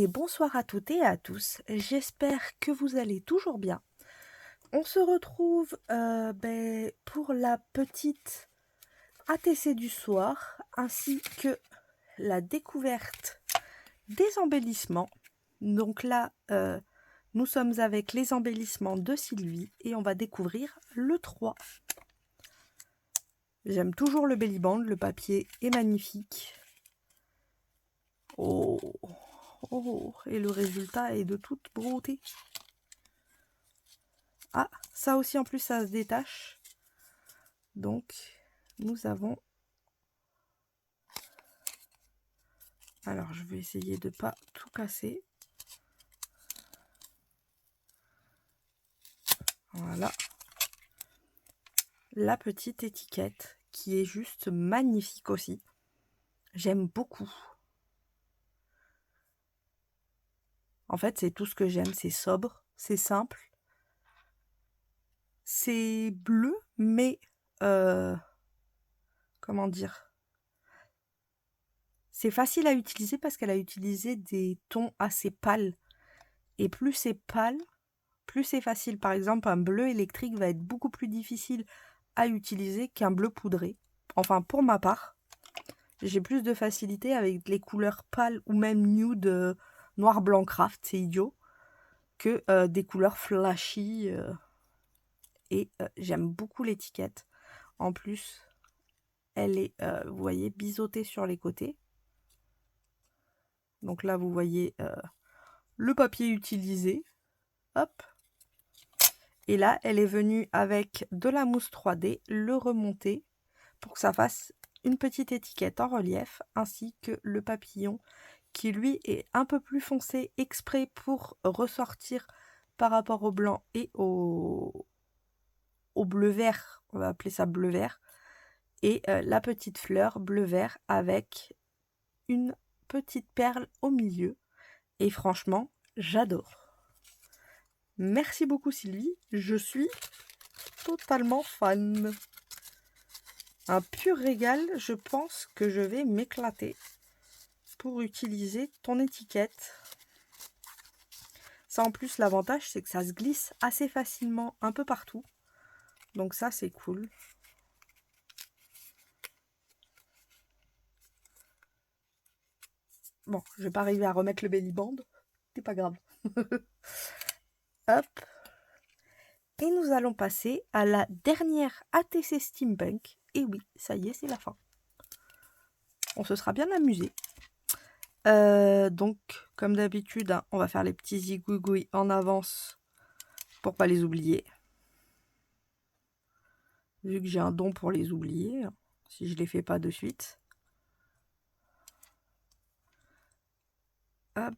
et bonsoir à toutes et à tous. J'espère que vous allez toujours bien. On se retrouve pour la petite ATC du soir ainsi que la découverte des embellissements. Donc là, nous sommes avec les embellissements de Sylvie et on va découvrir le 3. J'aime toujours le belly band, le papier est magnifique. Oh, et le résultat est de toute beauté. Ah, ça aussi en plus ça se détache. Donc nous avons... Alors je vais essayer de ne pas tout casser. Voilà. La petite étiquette qui est juste magnifique aussi. J'aime beaucoup. En fait c'est tout ce que j'aime, c'est sobre, c'est simple. C'est bleu mais... comment dire, c'est facile à utiliser parce qu'elle a utilisé des tons assez pâles. Et plus c'est pâle, plus c'est facile. Par exemple, un bleu électrique va être beaucoup plus difficile à utiliser qu'un bleu poudré. Enfin, pour ma part, j'ai plus de facilité avec les couleurs pâles ou même nude, noir, blanc, craft, c'est idiot, que des couleurs flashy. J'aime beaucoup l'étiquette. En plus, elle est, vous voyez, biseautée sur les côtés. Donc là, vous voyez le papier utilisé. Hop. Et là, elle est venue avec de la mousse 3D, le remonter pour que ça fasse une petite étiquette en relief, ainsi que le papillon qui lui est un peu plus foncé exprès pour ressortir par rapport au blanc et au bleu-vert, on va appeler ça bleu-vert, et la petite fleur bleu-vert avec une petite perle au milieu. Et franchement, j'adore. Merci beaucoup Sylvie, je suis totalement fan. Un pur régal, je pense que je vais m'éclater pour utiliser ton étiquette. Ça en plus, l'avantage c'est que ça se glisse assez facilement un peu partout. Donc ça c'est cool. Bon, je vais pas arriver à remettre le belly band, c'est pas grave. Hop. Et nous allons passer à la dernière ATC Steampunk. Et oui, ça y est, c'est la fin. On se sera bien amusé. Donc, comme d'habitude, hein, on va faire les petits zigouigouis en avance pour pas les oublier. Vu que j'ai un don pour les oublier, hein, si je les fais pas de suite. Hop.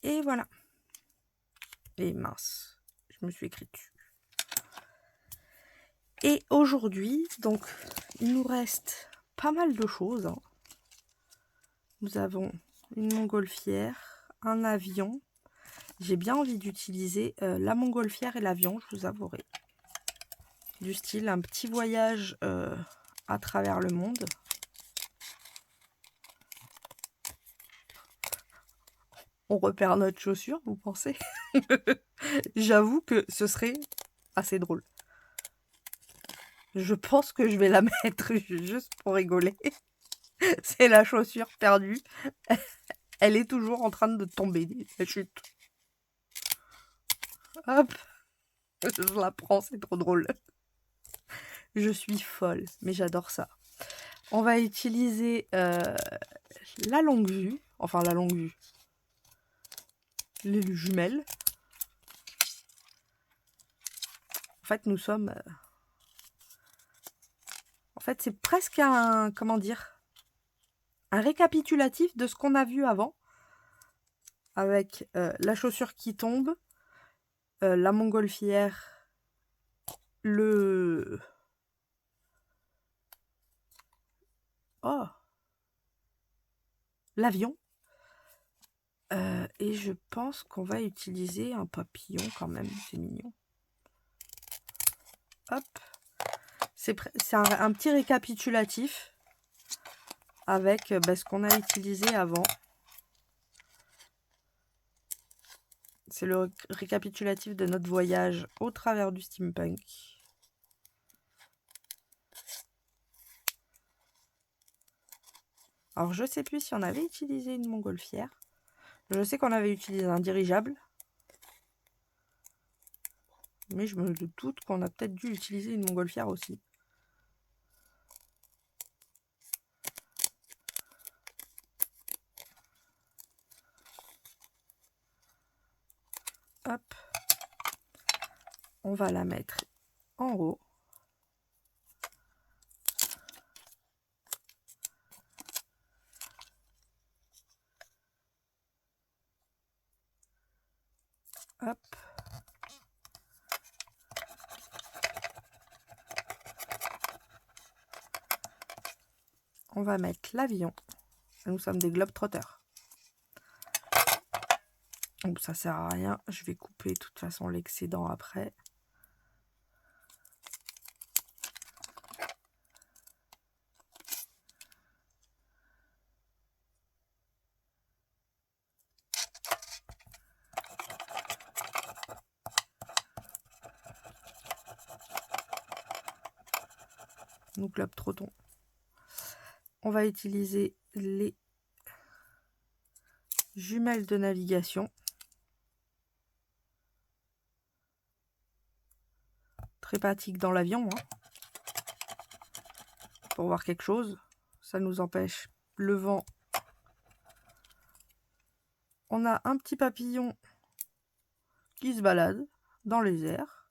Et voilà. Et mince, je me suis écrit dessus. Et aujourd'hui, donc, il nous reste pas mal de choses. Hein. Nous avons une montgolfière, un avion. J'ai bien envie d'utiliser la montgolfière et l'avion, je vous avouerai. Du style un petit voyage à travers le monde. On repère notre chaussure, vous pensez? J'avoue que ce serait assez drôle. Je pense que je vais la mettre juste pour rigoler. C'est la chaussure perdue. Elle est toujours en train de tomber. Elle chute. Hop. Je la prends, c'est trop drôle. Je suis folle, mais j'adore ça. On va utiliser la longue vue. Enfin, la longue vue. Les jumelles. En fait, nous sommes... En fait, c'est presque un... Comment dire? Un récapitulatif de ce qu'on a vu avant. Avec la chaussure qui tombe. La montgolfière. Le... Oh! L'avion. Et je pense qu'on va utiliser un papillon quand même. C'est mignon. Hop. C'est un petit récapitulatif avec ce qu'on a utilisé avant. C'est le récapitulatif de notre voyage au travers du steampunk. Alors je sais plus si on avait utilisé une montgolfière. Je sais qu'on avait utilisé un dirigeable. Mais je me doute qu'on a peut-être dû utiliser une montgolfière aussi. Hop. On va la mettre en haut. Hop. On va mettre l'avion. Nous sommes des globetrotters. Donc ça sert à rien. Je vais couper de toute façon l'excédent après. Nous globetrottons. On va utiliser les jumelles de navigation. Très pratique dans l'avion. Pour voir quelque chose. Ça nous empêche le vent. On a un petit papillon qui se balade dans les airs.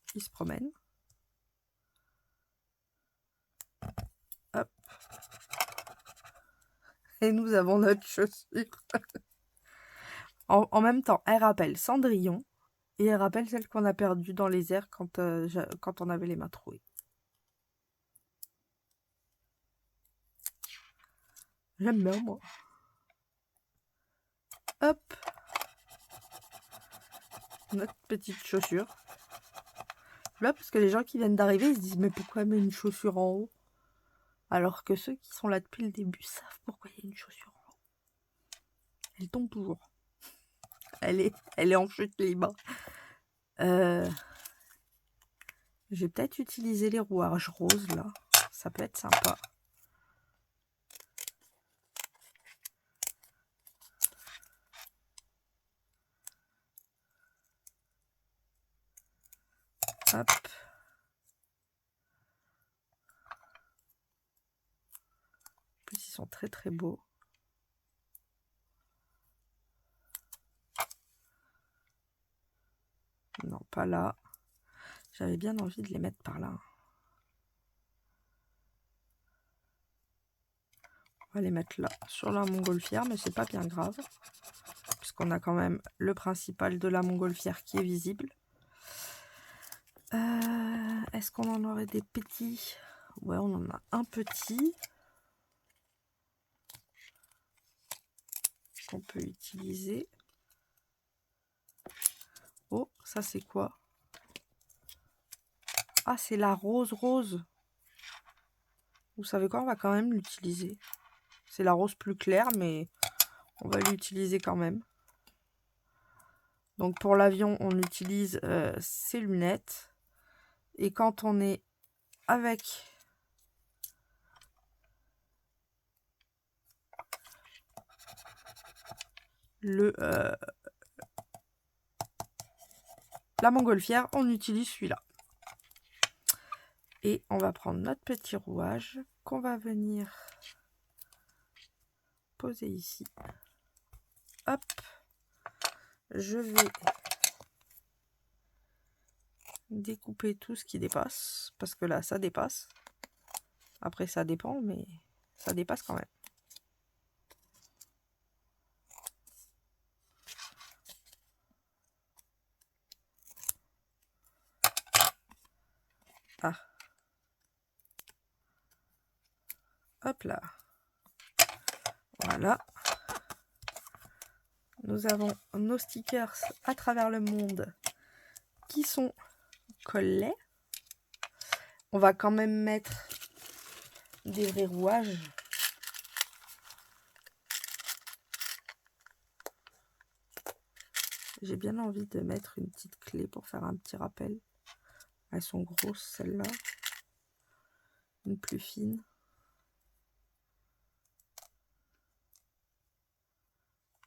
Qui se promène. Hop. Et nous avons notre chaussure. En même temps, elle rappelle Cendrillon. Et elle rappelle celle qu'on a perdue dans les airs quand on avait les mains trouées. J'aime bien, moi. Hop. Notre petite chaussure. Là, parce que les gens qui viennent d'arriver, ils se disent, mais pourquoi elle met une chaussure en haut? Alors que ceux qui sont là depuis le début savent pourquoi il y a une chaussure en haut. Elle tombe toujours. Elle est en chute libre. Je vais peut-être utiliser les rouages roses, là. Ça peut être sympa. Hop. En plus, ils sont très très beaux. Non, pas là. J'avais bien envie de les mettre par là. On va les mettre là, sur la montgolfière, mais c'est pas bien grave. Puisqu'on a quand même le principal de la montgolfière qui est visible. Est-ce qu'on en aurait des petits? Ouais, on en a un petit. Qu'on peut utiliser. Oh, ça c'est quoi? Ah, c'est la rose rose. Vous savez quoi? On va quand même l'utiliser. C'est la rose plus claire, mais on va l'utiliser quand même. Donc pour l'avion, on utilise ces lunettes. Et quand on est avec la montgolfière, on utilise celui-là. Et on va prendre notre petit rouage qu'on va venir poser ici. Hop. Je vais découper tout ce qui dépasse. Parce que là, ça dépasse. Après, ça dépend, mais ça dépasse quand même. Ah. Hop là. Voilà. Nous avons nos stickers à travers le monde qui sont collés. On va quand même mettre des vrais rouages. J'ai bien envie de mettre une petite clé pour faire un petit rappel. Elles sont grosses, celles-là. Une plus fine.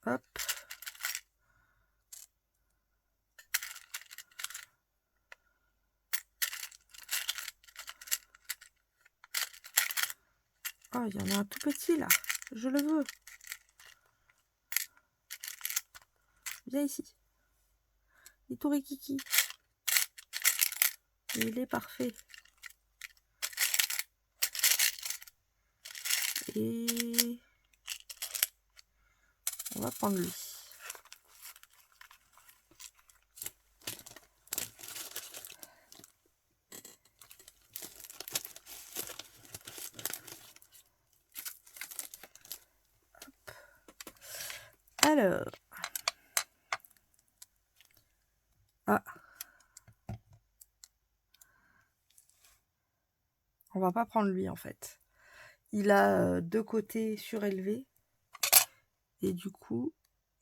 Hop. Oh, il y en a un tout petit là. Je le veux. Viens ici. Il est tout rikiki. Il est parfait. Et on va prendre lui. Alors. Ah. On va pas prendre lui en fait. Il a deux côtés surélevés. Et du coup,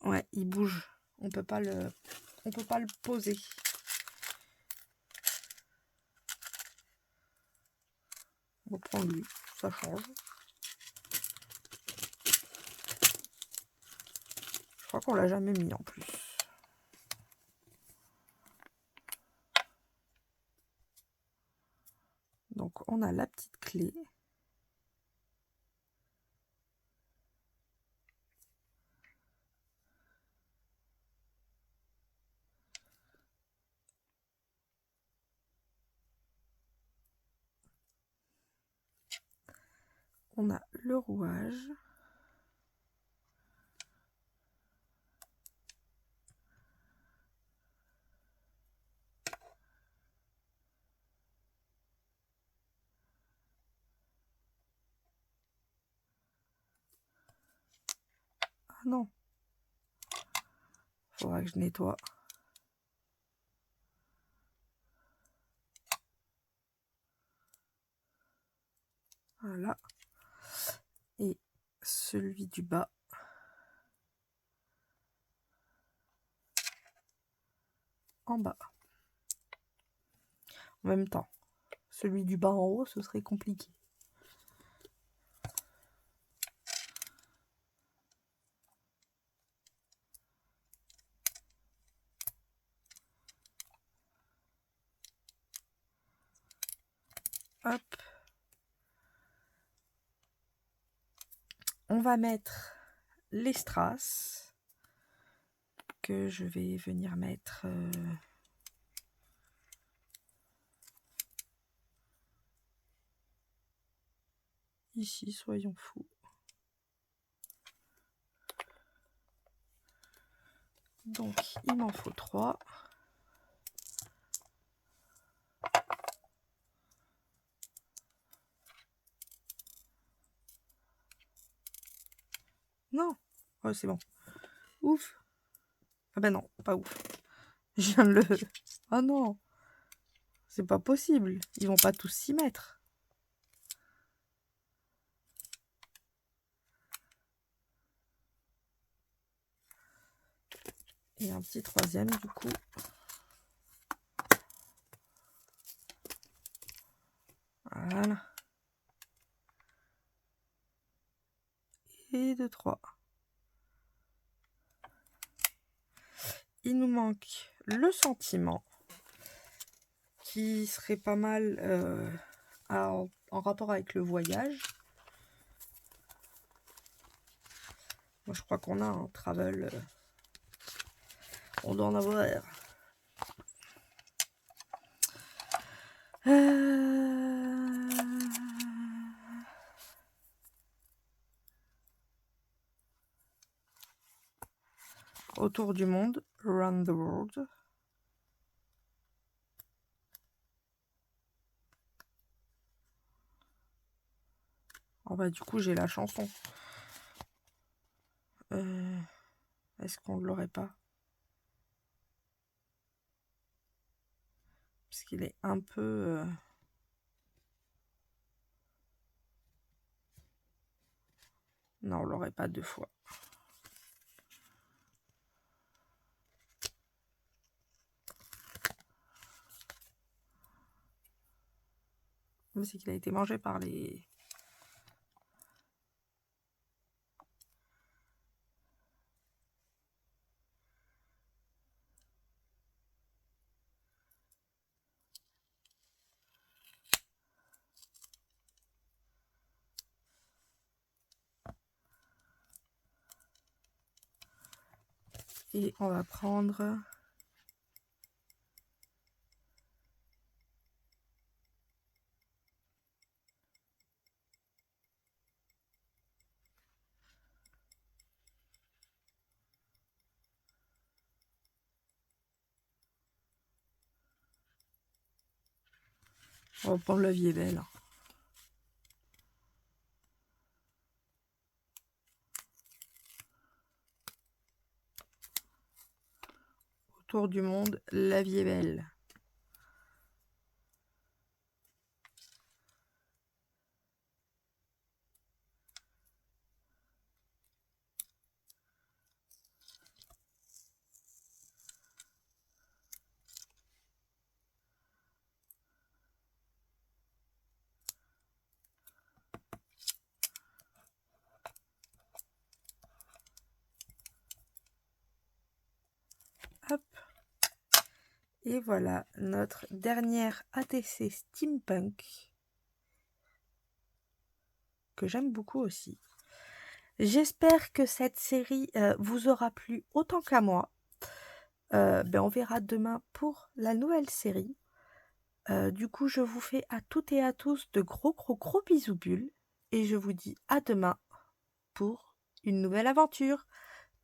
ouais, il bouge. On peut pas le poser. On va prendre lui, ça change. Je crois qu'on l'a jamais mis en plus. Donc on a la petite clé. On a le rouage. Ah non. Faudra que je nettoie. Voilà. Et celui du bas. En bas. En même temps, celui du bas en haut, ce serait compliqué. Hop. On va mettre les strass que je vais venir mettre ici, soyons fous. Donc, il m'en faut 3. Non. Oh, c'est bon. Ouf. Ah ben non, pas ouf. Je viens de le... Ah non. C'est pas possible. Ils vont pas tous s'y mettre. Et un petit troisième, du coup. Voilà. Et 2, 3. Il nous manque le sentiment, qui serait pas mal en rapport avec le voyage. Moi, je crois qu'on a un travel. On doit en avoir. Autour du monde, around the world. Oh bah du coup j'ai la chanson. Est-ce qu'on ne l'aurait pas? qu'il est un peu... Non, on l'aurait pas 2 fois. Mais c'est qu'il a été mangé par les... Et on va prendre... On va prendre la vie est belle. Autour du monde, la vie est belle. Hop. Et voilà notre dernière ATC Steampunk, que j'aime beaucoup aussi. J'espère que cette série vous aura plu autant qu'à moi. On verra demain pour la nouvelle série. Du coup, je vous fais à toutes et à tous de gros bisous bulles. Et je vous dis à demain pour une nouvelle aventure.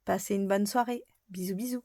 Passez une bonne soirée. Bisous bisous.